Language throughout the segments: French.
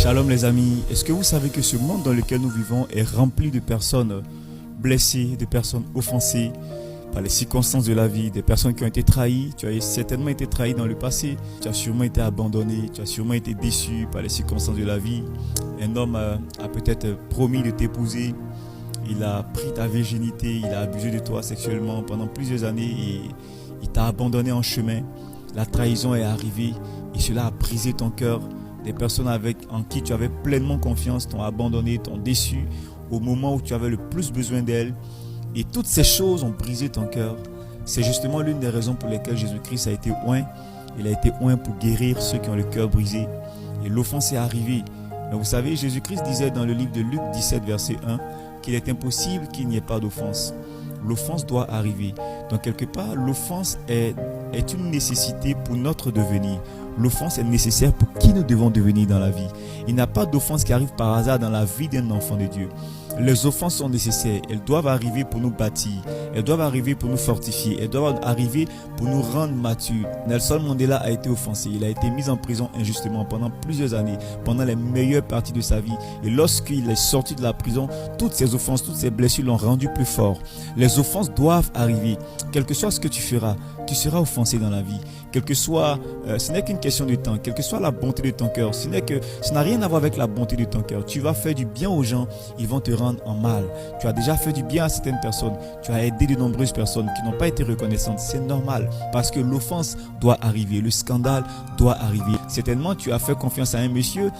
Shalom les amis, est-ce que vous savez que ce monde dans lequel nous vivons est rempli de personnes blessées, de personnes offensées par les circonstances de la vie, des personnes qui ont été trahies. Tu as certainement été trahi dans le passé, tu as sûrement été abandonné, tu as sûrement été déçu par les circonstances de la vie. Un homme a peut-être promis de t'épouser, il a pris ta virginité, il a abusé de toi sexuellement pendant plusieurs années et il t'a abandonné en chemin. La trahison est arrivée et cela a brisé ton cœur. Des personnes en qui tu avais pleinement confiance t'ont abandonné, t'ont déçu au moment où tu avais le plus besoin d'elles. Et toutes ces choses ont brisé ton cœur. C'est justement l'une des raisons pour lesquelles Jésus-Christ a été oint. Il a été oint pour guérir ceux qui ont le cœur brisé. Et l'offense est arrivée. Mais vous savez, Jésus-Christ disait dans le livre de Luc 17, verset 1, qu'il est impossible qu'il n'y ait pas d'offense. L'offense doit arriver. Donc quelque part, l'offense est une nécessité pour notre devenir. L'offense est nécessaire pour qui nous devons devenir dans la vie. Il n'y a pas d'offense qui arrive par hasard dans la vie d'un enfant de Dieu. Les offenses sont nécessaires. Elles doivent arriver pour nous bâtir. Elles doivent arriver pour nous fortifier. Elles doivent arriver pour nous rendre matures. Nelson Mandela a été offensé. Il a été mis en prison injustement pendant plusieurs années, pendant les meilleures parties de sa vie. Et lorsqu'il est sorti de la prison, toutes ces offenses, toutes ces blessures l'ont rendu plus fort. Les offenses doivent arriver. Quel que soit ce que tu feras, tu seras offensé dans la vie. Quel que soit, ce n'est qu'une question de temps. Quelle que soit la bonté de ton cœur, ça n'a rien à voir avec la bonté de ton cœur. Tu vas faire du bien aux gens, ils vont te rendre en mal. Tu as déjà fait du bien à certaines personnes. Tu as aidé de nombreuses personnes qui n'ont pas été reconnaissantes. C'est normal parce que l'offense doit arriver. Le scandale doit arriver. Certainement, tu as fait confiance à un monsieur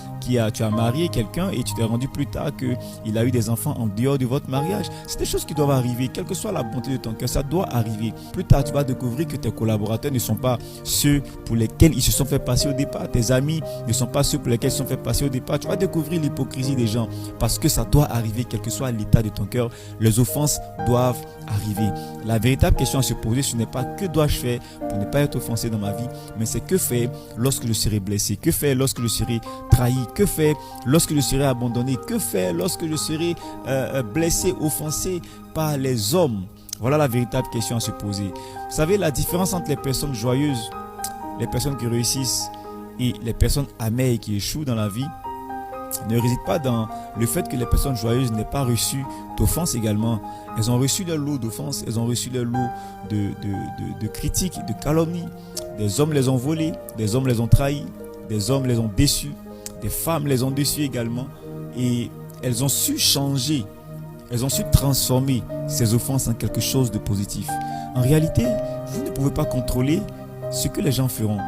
tu as marié quelqu'un et tu t'es rendu plus tard qu'il a eu des enfants en dehors de votre mariage. C'est des choses qui doivent arriver. Quelle que soit la bonté de ton cœur, ça doit arriver. Plus tard, tu vas découvrir que tes collaborateurs ne sont pas ceux pour lesquels ils se sont fait passer au départ. Tes amis ne sont pas ceux pour lesquels ils se sont fait passer au départ. Tu vas découvrir l'hypocrisie des gens parce que ça doit arriver, quel que soit l'état de ton cœur. Les offenses doivent arriver. La véritable question à se poser, ce n'est pas que dois-je faire pour ne pas être offensé dans ma vie, mais c'est que faire lorsque je serai blessé, que faire lorsque je serai trahi, que faire lorsque je serai abandonné, que faire lorsque je serai blessé, offensé par les hommes. Voilà la véritable question à se poser. Vous savez, la différence entre les personnes joyeuses, les personnes qui réussissent et les personnes amères qui échouent dans la vie ne réside pas dans le fait que les personnes joyeuses n'aient pas reçu d'offenses également. Elles ont reçu leur lot d'offenses, elles ont reçu leur lot de critiques, de calomnies. Des hommes les ont volés, des hommes les ont trahis, des hommes les ont déçus, des femmes les ont déçus également. Et elles ont su changer, elles ont su transformer ces offenses en quelque chose de positif. En réalité, vous ne pouvez pas contrôler ce que les gens feront.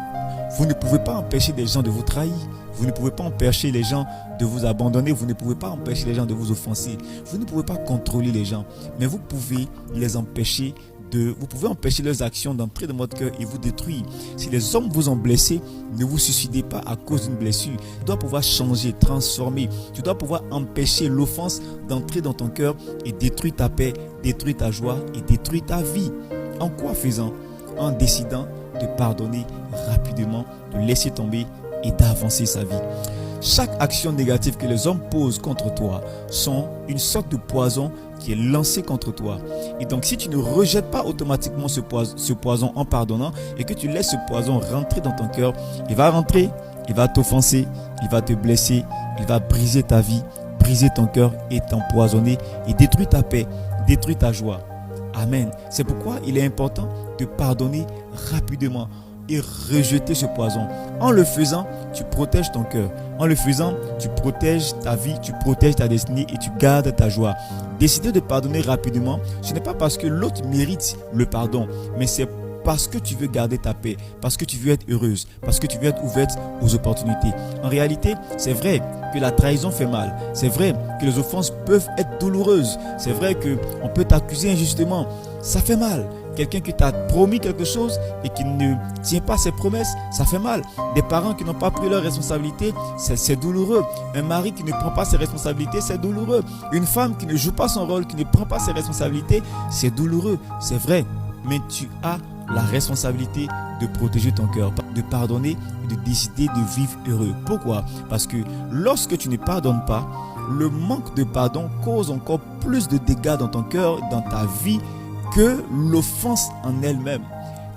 Vous ne pouvez pas empêcher des gens de vous trahir. Vous ne pouvez pas empêcher les gens de vous abandonner. Vous ne pouvez pas empêcher les gens de vous offenser. Vous ne pouvez pas contrôler les gens. Mais vous pouvez les empêcher vous pouvez empêcher leurs actions d'entrer dans votre cœur et vous détruire. Si les hommes vous ont blessé, ne vous suicidez pas à cause d'une blessure. Tu dois pouvoir changer, transformer. Tu dois pouvoir empêcher l'offense d'entrer dans ton cœur et détruire ta paix, détruire ta joie et détruire ta vie. En quoi faisant? En décidant de pardonner rapidement, de laisser tomber et d'avancer sa vie. Chaque action négative que les hommes posent contre toi sont une sorte de poison qui est lancé contre toi. Et donc si tu ne rejettes pas automatiquement ce poison en pardonnant et que tu laisses ce poison rentrer dans ton cœur, il va rentrer, il va t'offenser, il va te blesser, il va briser ta vie, briser ton cœur et t'empoisonner et détruire ta paix, détruire ta joie. Amen. C'est pourquoi il est important de pardonner rapidement et rejeter ce poison. En le faisant, tu protèges ton cœur. En le faisant, tu protèges ta vie, tu protèges ta destinée et tu gardes ta joie. Décider de pardonner rapidement, ce n'est pas parce que l'autre mérite le pardon, mais c'est parce que tu veux garder ta paix, parce que tu veux être heureuse, parce que tu veux être ouverte aux opportunités. En réalité, c'est vrai que la trahison fait mal. C'est vrai que les offenses peuvent être douloureuses. C'est vrai qu'on peut t'accuser injustement. Ça fait mal. Quelqu'un qui t'a promis quelque chose et qui ne tient pas ses promesses, ça fait mal. Des parents qui n'ont pas pris leurs responsabilités, c'est douloureux. Un mari qui ne prend pas ses responsabilités, c'est douloureux. Une femme qui ne joue pas son rôle, qui ne prend pas ses responsabilités, c'est douloureux. C'est vrai. Mais tu as la responsabilité de protéger ton cœur, de pardonner et de décider de vivre heureux. Pourquoi? Parce que lorsque tu ne pardonnes pas, le manque de pardon cause encore plus de dégâts dans ton cœur, dans ta vie, que l'offense en elle-même.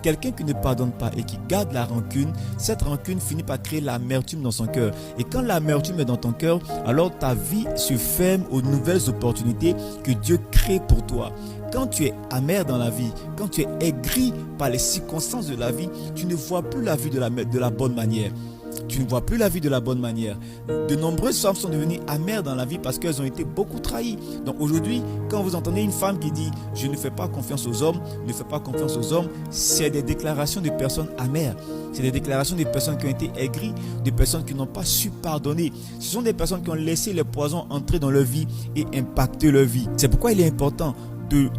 Quelqu'un qui ne pardonne pas et qui garde la rancune, cette rancune finit par créer l'amertume dans son cœur. Et quand l'amertume est dans ton cœur, alors ta vie se ferme aux nouvelles opportunités que Dieu crée pour toi. Quand tu es amer dans la vie, quand tu es aigri par les circonstances de la vie, tu ne vois plus la vie de la bonne manière. Tu ne vois plus la vie de la bonne manière. De nombreuses femmes sont devenues amères dans la vie parce qu'elles ont été beaucoup trahies. Donc aujourd'hui, quand vous entendez une femme qui dit « Je ne fais pas confiance aux hommes, ne fais pas confiance aux hommes », c'est des déclarations de personnes amères. C'est des déclarations de personnes qui ont été aigries, de personnes qui n'ont pas su pardonner. Ce sont des personnes qui ont laissé les poisons entrer dans leur vie et impacter leur vie. C'est pourquoi il est important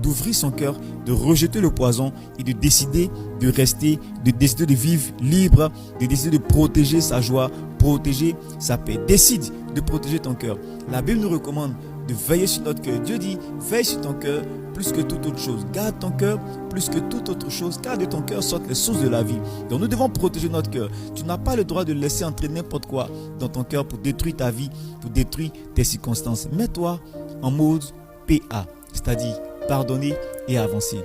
d'ouvrir son cœur, de rejeter le poison et de décider de rester, de décider de vivre libre, de décider de protéger sa joie, protéger sa paix. Décide de protéger ton cœur. La Bible nous recommande de veiller sur notre cœur. Dieu dit, veille sur ton cœur plus que toute autre chose. Garde ton cœur plus que toute autre chose, car de ton cœur sortent les sources de la vie. Donc nous devons protéger notre cœur. Tu n'as pas le droit de laisser entrer n'importe quoi dans ton cœur pour détruire ta vie, pour détruire tes circonstances. Mets-toi en mode PA, c'est-à-dire pardonner et avancer.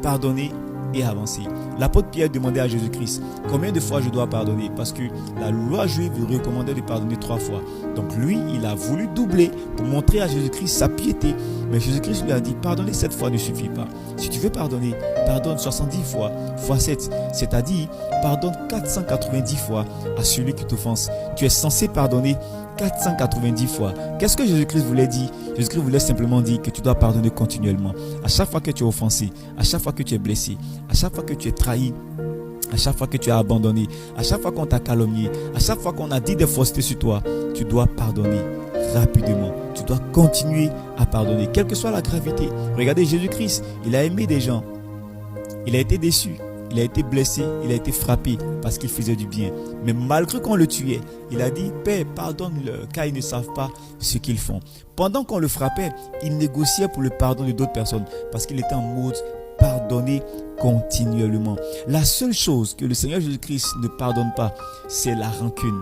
Pardonner et avancer. L'apôtre Pierre demandait à Jésus-Christ combien de fois je dois pardonner, parce que la loi juive lui recommandait de pardonner 3 fois. Donc lui, il a voulu doubler pour montrer à Jésus-Christ sa piété. Mais Jésus-Christ lui a dit pardonner 7 fois ne suffit pas. Si tu veux pardonner, pardonne 70 fois, fois 7. C'est-à-dire pardonne 490 fois à celui qui t'offense. Tu es censé pardonner 490 fois. Qu'est-ce que Jésus-Christ voulait dire? Jésus-Christ voulait simplement dire que tu dois pardonner continuellement. À chaque fois que tu es offensé, à chaque fois que tu es blessé, à chaque fois que tu es trahi, à chaque fois que tu as abandonné, à chaque fois qu'on t'a calomnié, à chaque fois qu'on a dit des faussetés sur toi, tu dois pardonner rapidement. Tu dois continuer à pardonner, quelle que soit la gravité. Regardez Jésus-Christ, il a aimé des gens. Il a été déçu. Il a été blessé, il a été frappé parce qu'il faisait du bien. Mais malgré qu'on le tuait, il a dit « Père, pardonne-le, car ils ne savent pas ce qu'ils font. » Pendant qu'on le frappait, il négociait pour le pardon de d'autres personnes parce qu'il était en mode pardonner continuellement. La seule chose que le Seigneur Jésus-Christ ne pardonne pas, c'est la rancune.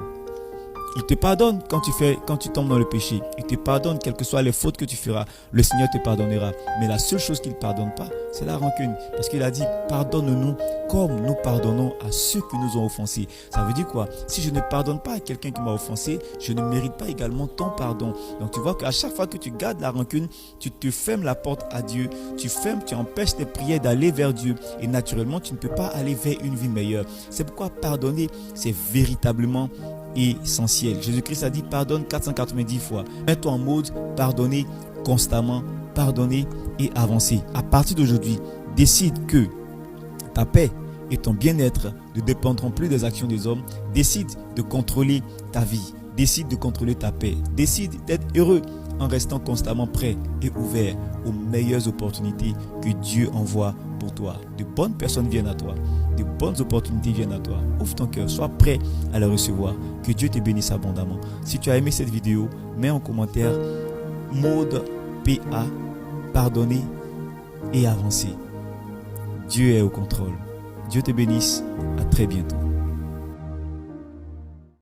Il te pardonne quand tu tombes dans le péché. Il te pardonne quelles que soient les fautes que tu feras. Le Seigneur te pardonnera. Mais la seule chose qu'il ne pardonne pas, c'est la rancune. Parce qu'il a dit, pardonne-nous comme nous pardonnons à ceux qui nous ont offensés. Ça veut dire quoi? Si je ne pardonne pas à quelqu'un qui m'a offensé, je ne mérite pas également ton pardon. Donc tu vois qu'à chaque fois que tu gardes la rancune, tu te fermes la porte à Dieu. Tu empêches tes prières d'aller vers Dieu. Et naturellement, tu ne peux pas aller vers une vie meilleure. C'est pourquoi pardonner, c'est véritablement essentiel. Jésus-Christ a dit pardonne 490 fois. Mets-toi en mode pardonner constamment, pardonner et avancer. À partir d'aujourd'hui, décide que ta paix et ton bien-être ne dépendront plus des actions des hommes. Décide de contrôler ta vie. Décide de contrôler ta paix. Décide d'être heureux en restant constamment prêt et ouvert aux meilleures opportunités que Dieu envoie pour toi. De bonnes personnes viennent à toi. De bonnes opportunités viennent à toi. Ouvre ton cœur, sois prêt à les recevoir. Que Dieu te bénisse abondamment. Si tu as aimé cette vidéo, mets en commentaire mode PA, pardonner et avancer. Dieu est au contrôle. Dieu te bénisse. À très bientôt.